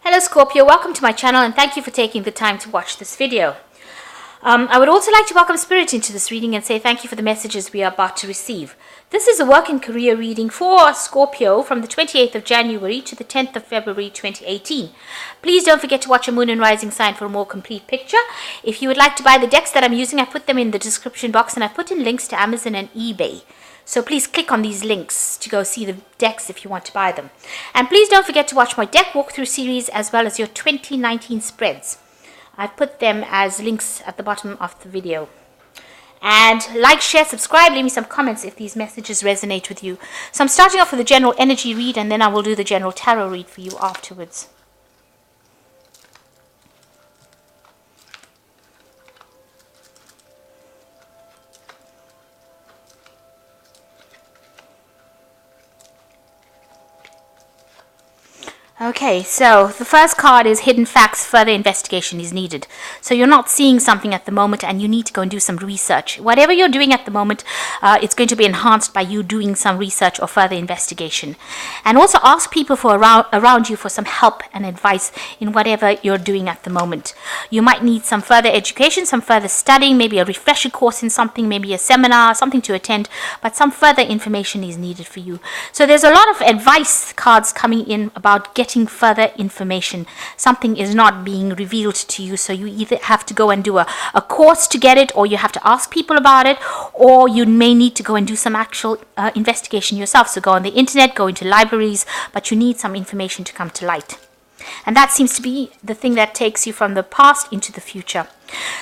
Hello Scorpio, welcome to my channel and thank you for taking the time to watch this video. I would also like to welcome Spirit into this reading and say thank you for the messages we are about to receive. This is a work and career reading for Scorpio from the 28th of January to the 10th of February 2018. Please don't forget to watch a moon and rising sign for a more complete picture. If you would like to buy the decks that I'm using, I put them in the description box and I put in links to Amazon and eBay. So please click on these links to go see the decks if you want to buy them. And please don't forget to watch my deck walkthrough series as well as your 2019 spreads. I've put them as links at the bottom of the video. And like, share, subscribe, leave me some comments if these messages resonate with you. So I'm starting off with the general energy read and then I will do the general tarot read for you afterwards. Okay, so the first card is hidden facts, further investigation is needed. So you're not seeing something at the moment and you need to go and do some research. Whatever you're doing at the moment, it's going to be enhanced by you doing some research or further investigation. And also ask people around you for some help and advice in whatever you're doing at the moment. You might need some further education, some further studying, maybe a refresher course in something, maybe a seminar, something to attend, but some further information is needed for you. So there's a lot of advice cards coming in about getting further information. Something is not being revealed to you, so you either have to go and do a course to get it, or you have to ask people about it, or you may need to go and do some actual investigation yourself. So go on the internet, go into libraries, but you need some information to come to light. And that seems to be the thing that takes you from the past into the future.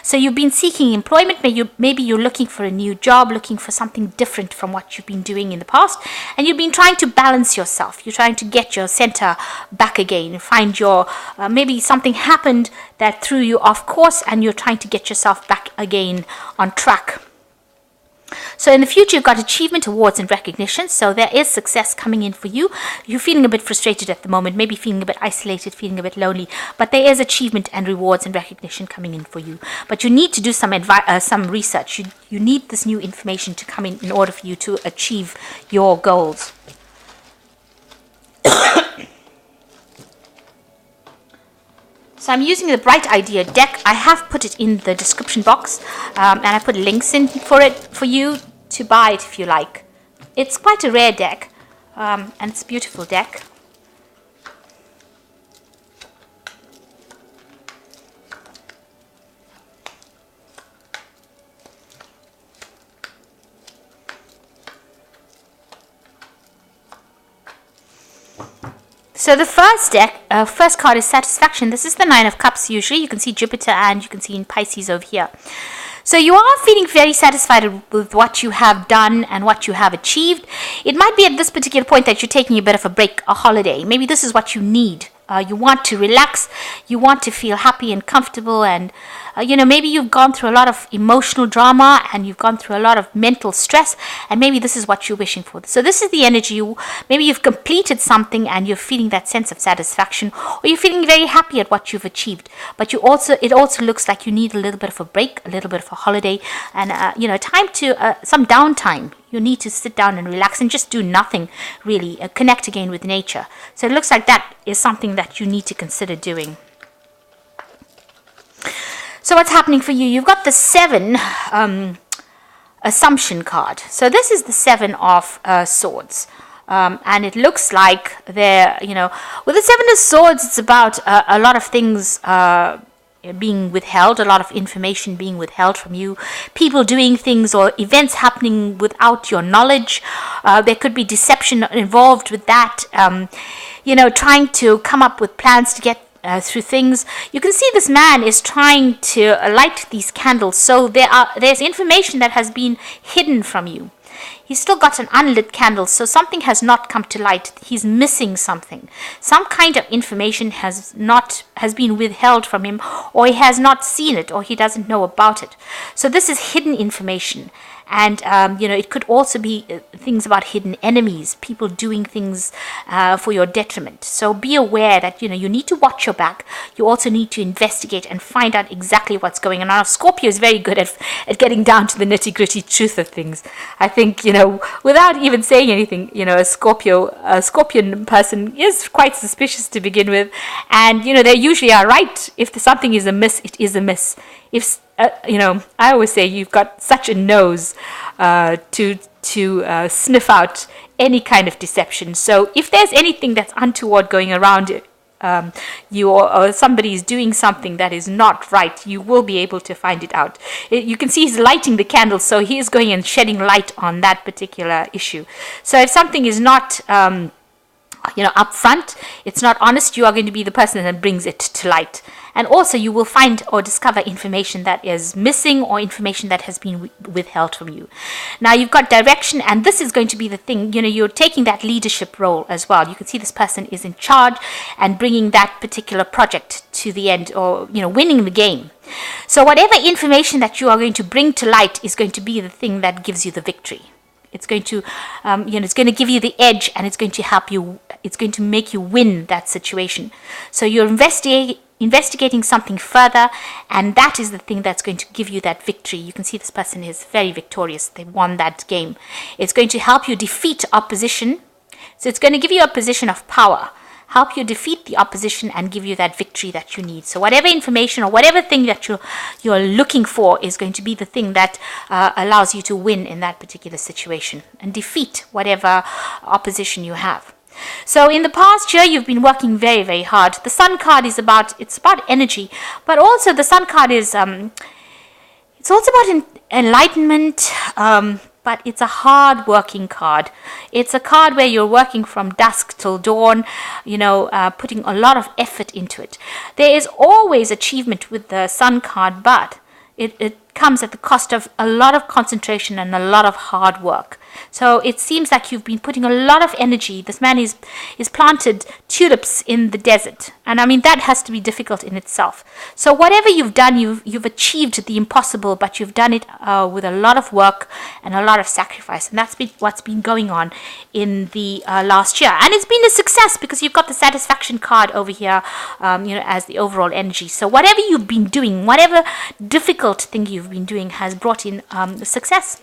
So you've been seeking employment, maybe you're looking for a new job, looking for something different from what you've been doing in the past, and you've been trying to balance yourself. You're trying to get your center back again, find your, maybe something happened that threw you off course and you're trying to get yourself back again on track. So in the future, you've got achievement, awards, and recognition. So there is success coming in for you. You're feeling a bit frustrated at the moment, maybe feeling a bit isolated, feeling a bit lonely. But there is achievement and rewards and recognition coming in for you. But you need to do some research. You need this new information to come in order for you to achieve your goals. So I'm using the Bright Idea deck. I have put it in the description box and I put links in for you to buy it if you like. It's quite a rare deck and it's a beautiful deck. So the first card is Satisfaction. This is the Nine of Cups usually. You can see Jupiter and you can see in Pisces over here. So you are feeling very satisfied with what you have done and what you have achieved. It might be at this particular point that you're taking a bit of a break, a holiday. Maybe this is what you need. You want to relax, you want to feel happy and comfortable, and maybe you've gone through a lot of emotional drama and you've gone through a lot of mental stress, and maybe this is what you're wishing for. So this is the energy. Maybe you've completed something and you're feeling that sense of satisfaction, or you're feeling very happy at what you've achieved, but it also looks like you need a little bit of a break, a little bit of a holiday, and time to some downtime. You need to sit down and relax and just do nothing, really. Connect again with nature. So it looks like that is something that you need to consider doing. So what's happening for you? You've got the 7 Assumption card. So this is the 7 of Swords. And it looks like with the 7 of Swords, it's about a lot of things being withheld, a lot of information being withheld from you, people doing things or events happening without your knowledge. There could be deception involved with that, trying to come up with plans to get through things. You can see this man is trying to light these candles, so there's information that has been hidden from you. He's still got an unlit candle, so something has not come to light. He's missing something. Some kind of information has been withheld from him, or he has not seen it, or he doesn't know about it. So this is hidden information. And, it could also be things about hidden enemies, people doing things for your detriment. So be aware that, you need to watch your back. You also need to investigate and find out exactly what's going on. Now, Scorpio is very good at getting down to the nitty-gritty truth of things. I think, without even saying anything, a Scorpion person is quite suspicious to begin with. And, they usually are right. If something is amiss, it is amiss. If, I always say you've got such a nose to sniff out any kind of deception. So if there's anything that's untoward going around you, or somebody is doing something that is not right, you will be able to find it out. You can see he's lighting the candle, so he is going and shedding light on that particular issue. So if something is not upfront, it's not honest, you are going to be the person that brings it to light. And also you will find or discover information that is missing, or information that has been withheld from you. Now you've got direction, and this is going to be the thing, you're taking that leadership role as well. You can see this person is in charge and bringing that particular project to the end, or winning the game. So whatever information that you are going to bring to light is going to be the thing that gives you the victory. It's going to, it's going to give you the edge, and it's going to help you. It's going to make you win that situation. So you're investigating something further, and that is the thing that's going to give you that victory. You can see this person is very victorious. They won that game. It's going to help you defeat opposition. So it's going to give you a position of power, help you defeat the opposition, and give you that victory that you need. So whatever information or whatever thing that you're looking for is going to be the thing that allows you to win in that particular situation and defeat whatever opposition you have. So in the past year, you've been working very, very hard. The Sun card is about energy, but also the Sun card is it's also about enlightenment, but it's a hard working card. It's a card where you're working from dusk till dawn, putting a lot of effort into it. There is always achievement with the Sun card, but it comes at the cost of a lot of concentration and a lot of hard work. So it seems like you've been putting a lot of energy. This man is planted tulips in the desert. And I mean, that has to be difficult in itself. So whatever you've done, you've achieved the impossible, but you've done it with a lot of work and a lot of sacrifice. And that's what's been going on in the last year. And it's been a success because you've got the satisfaction card over here, as the overall energy. So whatever you've been doing, whatever difficult thing you've been doing has brought in success.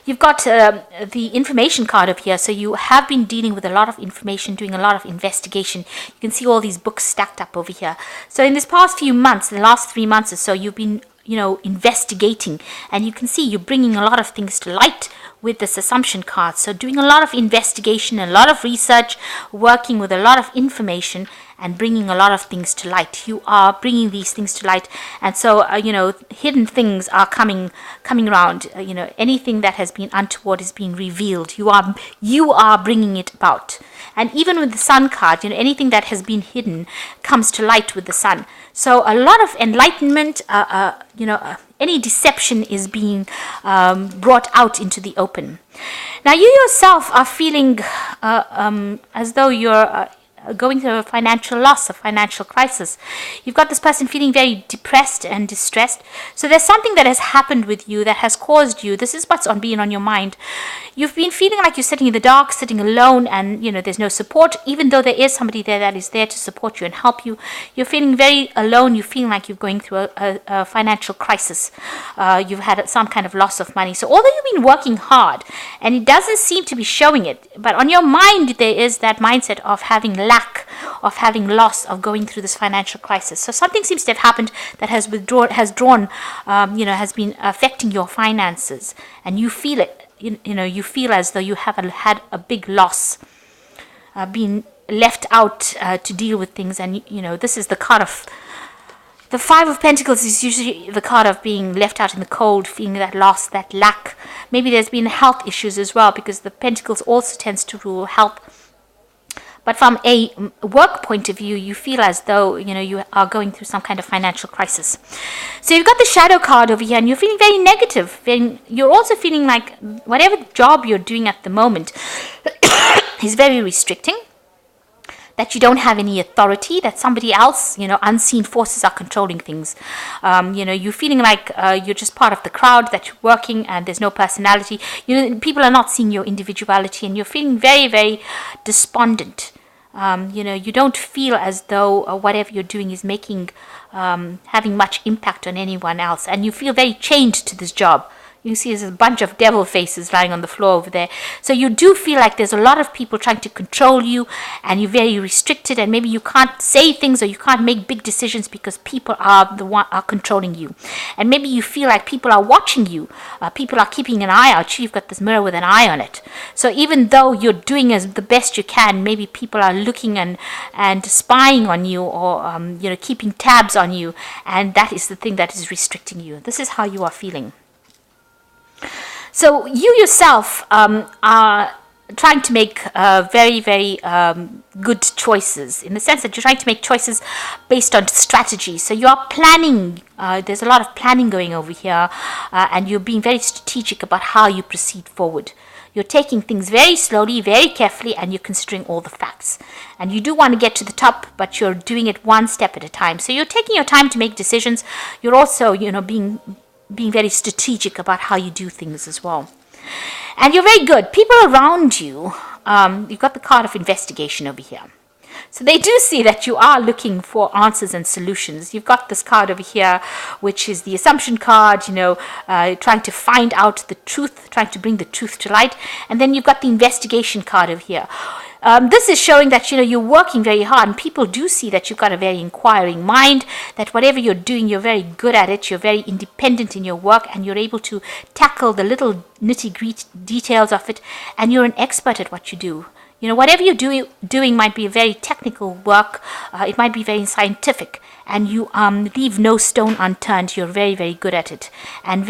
You've got the information card up here, so you have been dealing with a lot of information, doing a lot of investigation. You can see all these books stacked up over here. So in this past few months, the last 3 months or so, you've been investigating, and you can see you're bringing a lot of things to light with this assumption card. So doing a lot of investigation, a lot of research, working with a lot of information, and bringing a lot of things to light. You are bringing these things to light, and so hidden things are coming around. Anything that has been untoward is being revealed. You are bringing it about. And even with the Sun card, anything that has been hidden comes to light with the Sun. So a lot of enlightenment, any deception is being brought out into the open. Now you yourself are feeling as though you're going through a financial loss, a financial crisis. You've got this person feeling very depressed and distressed. So there's something that has happened with you that has caused you, this is what's been on your mind. You've been feeling like you're sitting in the dark, sitting alone, and there's no support, even though there is somebody there that is there to support you and help you. You're feeling very alone. You're feeling like you're going through a financial crisis. You've had some kind of loss of money. So although you've been working hard, and it doesn't seem to be showing it, but on your mind there is that mindset of having lack, of having loss, of going through this financial crisis. So something seems to have happened that has been affecting your finances, and you feel it. You feel as though you have had a big loss, being left out to deal with things. And this is the card of the Five of Pentacles. Is usually the card of being left out in the cold, feeling that loss, that lack. Maybe there's been health issues as well, because the Pentacles also tends to rule health. But from a work point of view, you feel as though, you are going through some kind of financial crisis. So you've got the Shadow card over here, and you're feeling very negative. You're also feeling like whatever job you're doing at the moment is very restricting, that you don't have any authority, that somebody else, unseen forces are controlling things. You're feeling like you're just part of the crowd, that you're working and there's no personality. People are not seeing your individuality, and you're feeling very, very despondent. You don't feel as though whatever you're doing is having much impact on anyone else, and you feel very chained to this job. You can see there's a bunch of devil faces lying on the floor over there. So you do feel like there's a lot of people trying to control you, and you're very restricted, and maybe you can't say things or you can't make big decisions because people are controlling you. And maybe you feel like people are watching you. People are keeping an eye out. You've got this mirror with an eye on it. So even though you're doing as the best you can, maybe people are looking and spying on you, or keeping tabs on you, and that is the thing that is restricting you. This is how you are feeling. So you yourself are trying to make very, very good choices, in the sense that you're trying to make choices based on strategy. So you are planning. There's a lot of planning going over here, and you're being very strategic about how you proceed forward. You're taking things very slowly, very carefully, and you're considering all the facts. And you do want to get to the top, but you're doing it one step at a time. So you're taking your time to make decisions. You're also, being very strategic about how you do things as well. And you're very good. People around you, you've got the card of investigation over here. So they do see that you are looking for answers and solutions. You've got this card over here, which is the assumption card, trying to find out the truth, trying to bring the truth to light. And then you've got the investigation card over here. This is showing that, you're working very hard, and people do see that you've got a very inquiring mind, that whatever you're doing, you're very good at it, you're very independent in your work, and you're able to tackle the little nitty-gritty details of it, and you're an expert at what you do. Whatever you're doing might be a very technical work, it might be very scientific, and you leave no stone unturned. You're very, very good at it. And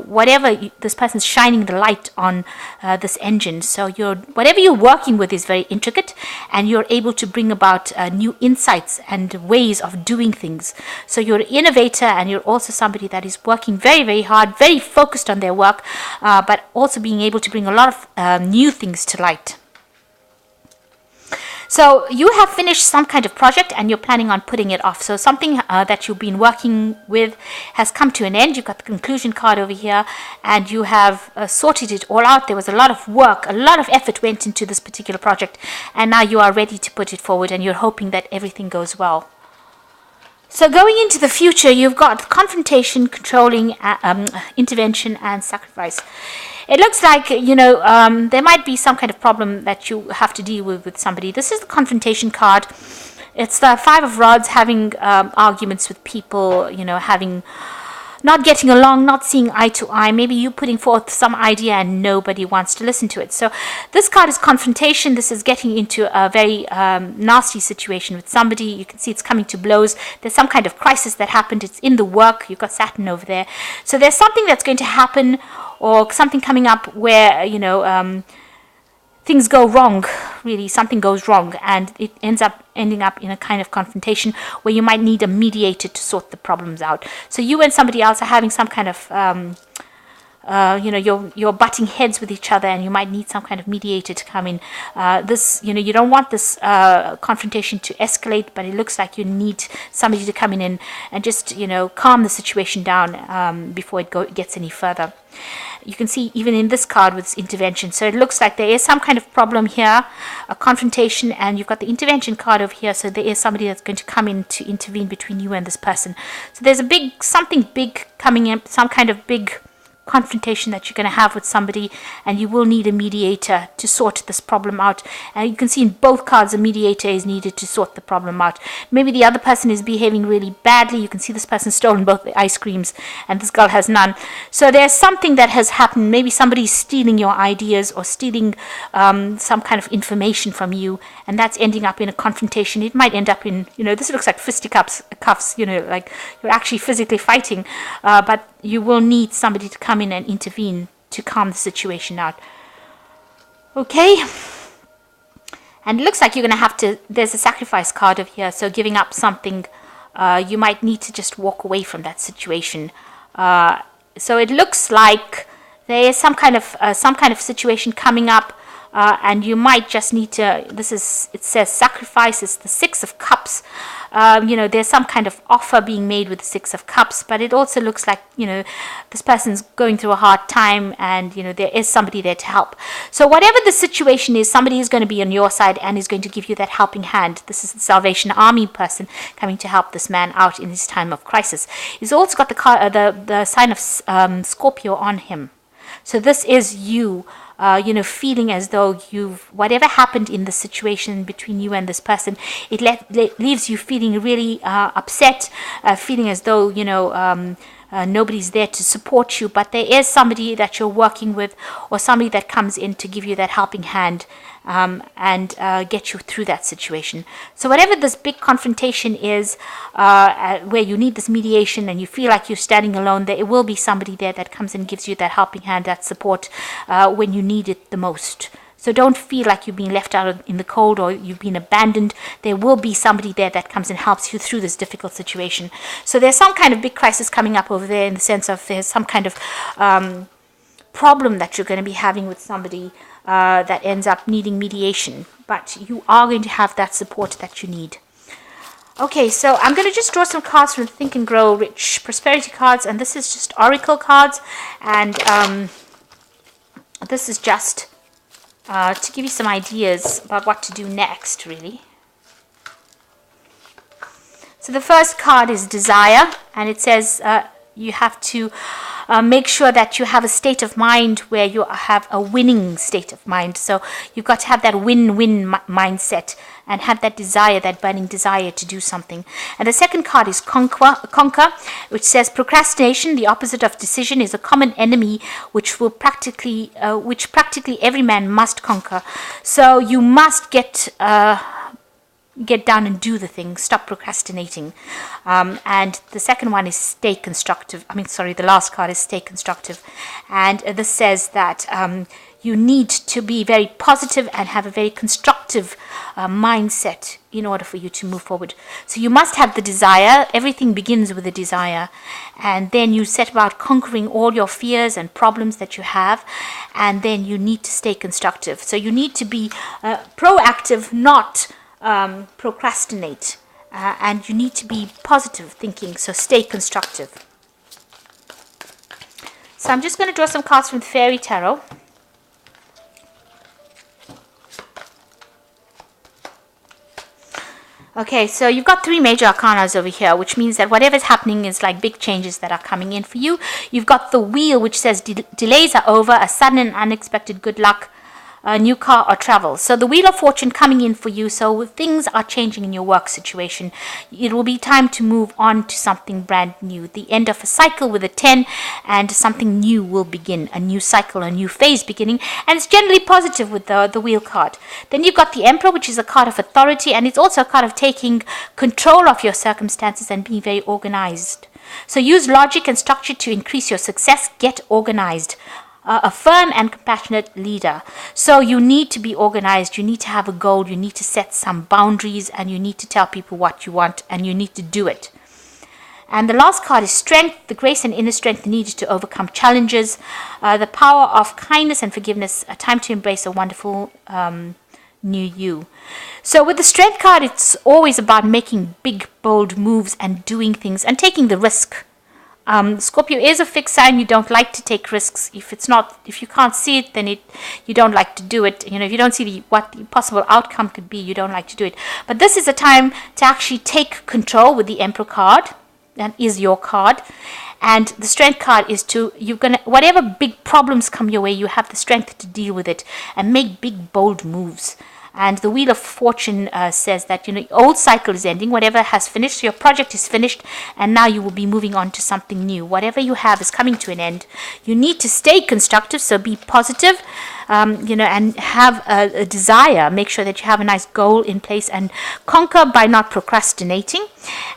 whatever this person's shining the light on this engine. So whatever you're working with is very intricate, and you're able to bring about new insights and ways of doing things. So you're an innovator, and you're also somebody that is working very, very hard, very focused on their work, but also being able to bring a lot of new things to light. So you have finished some kind of project, and you're planning on putting it off. So something that you've been working with has come to an end. You've got the conclusion card over here, and you have sorted it all out. There was a lot of work, a lot of effort went into this particular project, and now you are ready to put it forward, and you're hoping that everything goes well. So going into the future, you've got confrontation, controlling, intervention, and sacrifice. It looks like, there might be some kind of problem that you have to deal with somebody. This is the confrontation card. It's the Five of Rods, having arguments with people, not getting along, not seeing eye to eye. Maybe you putting forth some idea and nobody wants to listen to it. So this card is confrontation. This is getting into a very nasty situation with somebody. You can see it's coming to blows. There's some kind of crisis that happened. It's in the work. You've got Saturn over there. So there's something that's going to happen, or something coming up where, things go wrong, really. Something goes wrong, and it ending up in a kind of confrontation where you might need a mediator to sort the problems out. So you and somebody else are having some kind of, you're butting heads with each other, and you might need some kind of mediator to come in. You don't want this confrontation to escalate, but it looks like you need somebody to come in and just, calm the situation down before it gets any further. You can see even in this card with intervention. So it looks like there is some kind of problem here, a confrontation, and you've got the intervention card over here. So there is somebody that's going to come in to intervene between you and this person. So there's something big coming in, some kind of big confrontation that you're going to have with somebody, and you will need a mediator to sort this problem out. And you can see in both cards a mediator is needed to sort the problem out. Maybe the other person is behaving really badly. You can see this person stolen both the ice creams, and this girl has none. So there's something that has happened. Maybe somebody's stealing your ideas, or stealing some kind of information from you, and that's ending up in a confrontation. It might end up in, this looks like fisticuffs, like you're actually physically fighting, but you will need somebody to come in and intervene to calm the situation out. Okay. And it looks like you're going to have to, there's a sacrifice card over here, so giving up something, you might need to just walk away from that situation. So it looks like there is some kind of situation coming up and you might just need to, it says sacrifice is the Six of Cups. There's some kind of offer being made with the Six of Cups, but it also looks like, this person's going through a hard time, and, there is somebody there to help. So whatever the situation is, somebody is going to be on your side and is going to give you that helping hand. This is the Salvation Army person coming to help this man out in his time of crisis. He's also got the sign of Scorpio on him. So this is you, feeling as though whatever happened in the situation between you and this person, it leaves you feeling really upset, feeling as though, nobody's there to support you, but there is somebody that you're working with, or somebody that comes in to give you that helping hand, and get you through that situation. So whatever this big confrontation is, where you need this mediation and you feel like you're standing alone, there will be somebody there that comes and gives you that helping hand, that support, when you need it the most. So don't feel like you've been left out in the cold or you've been abandoned. There will be somebody there that comes and helps you through this difficult situation. So there's some kind of big crisis coming up over there, in the sense of there's some kind of problem that you're going to be having with somebody that ends up needing mediation. But you are going to have that support that you need. Okay, so I'm going to just draw some cards from Think and Grow Rich Prosperity cards. And this is just Oracle cards. And this is just to give you some ideas about what to do next, really. So the first card is Desire, and it says you have to make sure that you have a state of mind where you have a winning state of mind. So you've got to have that win-win mindset and have that desire, that burning desire to do something. And the second card is Conquer, which says procrastination, the opposite of decision, is a common enemy which practically every man must conquer. So you must get down and do the thing. Stop procrastinating. And the second one is Stay Constructive. The last card is Stay Constructive. And this says that you need to be very positive and have a very constructive mindset in order for you to move forward. So you must have the desire. Everything begins with a desire. And then you set about conquering all your fears and problems that you have. And then you need to stay constructive. So you need to be proactive, not procrastinate, and you need to be positive thinking, so stay constructive. So I'm just going to draw some cards from the Fairy Tarot. Okay, so you've got 3 major arcanas over here, which means that whatever's happening is like big changes that are coming in for you. You've got the Wheel, which says delays are over, a sudden and unexpected good luck, a new car or travel. So the Wheel of Fortune coming in for you. So things are changing in your work situation. It will be time to move on to something brand new. The end of a cycle with a 10, and something new will begin. A new cycle, a new phase beginning. And it's generally positive with the Wheel card. Then you've got the Emperor, which is a card of authority. And it's also a card of taking control of your circumstances and being very organized. So use logic and structure to increase your success. Get organized. A firm and compassionate leader. So you need to be organized, you need to have a goal, you need to set some boundaries, and you need to tell people what you want, and you need to do it. And the last card is Strength, the grace and inner strength needed to overcome challenges, the power of kindness and forgiveness, a time to embrace a wonderful new you. So with the Strength card, it's always about making big, bold moves and doing things and taking the risk. Scorpio is a fixed sign. You don't like to take risks. If you can't see it, then you don't like to do it. If you don't see what the possible outcome could be, you don't like to do it. But this is a time to actually take control with the Emperor card. That is your card. And the Strength card is whatever big problems come your way, you have the strength to deal with it and make big, bold moves. And the Wheel of Fortune says that, old cycle is ending. Whatever has finished, your project is finished, and now you will be moving on to something new. Whatever you have is coming to an end. You need to stay constructive, so be positive, and have a desire. Make sure that you have a nice goal in place and conquer by not procrastinating.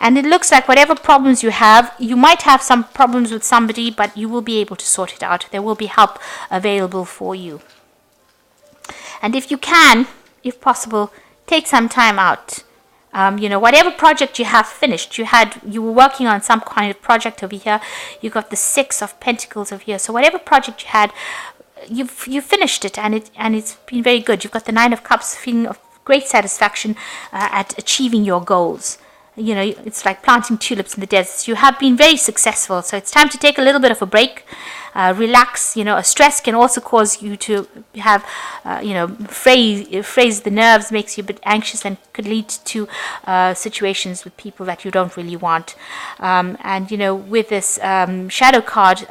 And it looks like whatever problems you have, you might have some problems with somebody, but you will be able to sort it out. There will be help available for you. And if you can, if possible, take some time out. Whatever project you have finished, you were working on some kind of project over here. You got the 6 of Pentacles over here. So whatever project you had, you've finished it, and it's been very good. You've got the Nine of Cups, feeling of great satisfaction at achieving your goals. You know, it's like planting tulips in the desert. You have been very successful, so it's time to take a little bit of a break, relax. You know, a stress can also cause you to have, phrase the nerves, makes you a bit anxious, and could lead to situations with people that you don't really want. And you know, with this shadow card,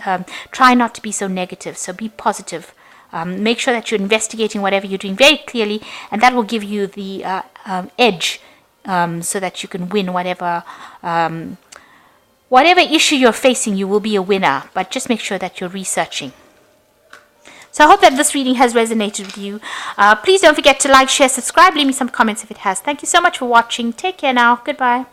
try not to be so negative. So be positive. Make sure that you're investigating whatever you're doing very clearly, and that will give you the edge. So that you can win whatever issue you're facing. You will be a winner, but just make sure that you're researching. So I hope that this reading has resonated with you. Please don't forget to like, share, subscribe, leave me some comments if it has. Thank you so much for watching. Take care now. Goodbye.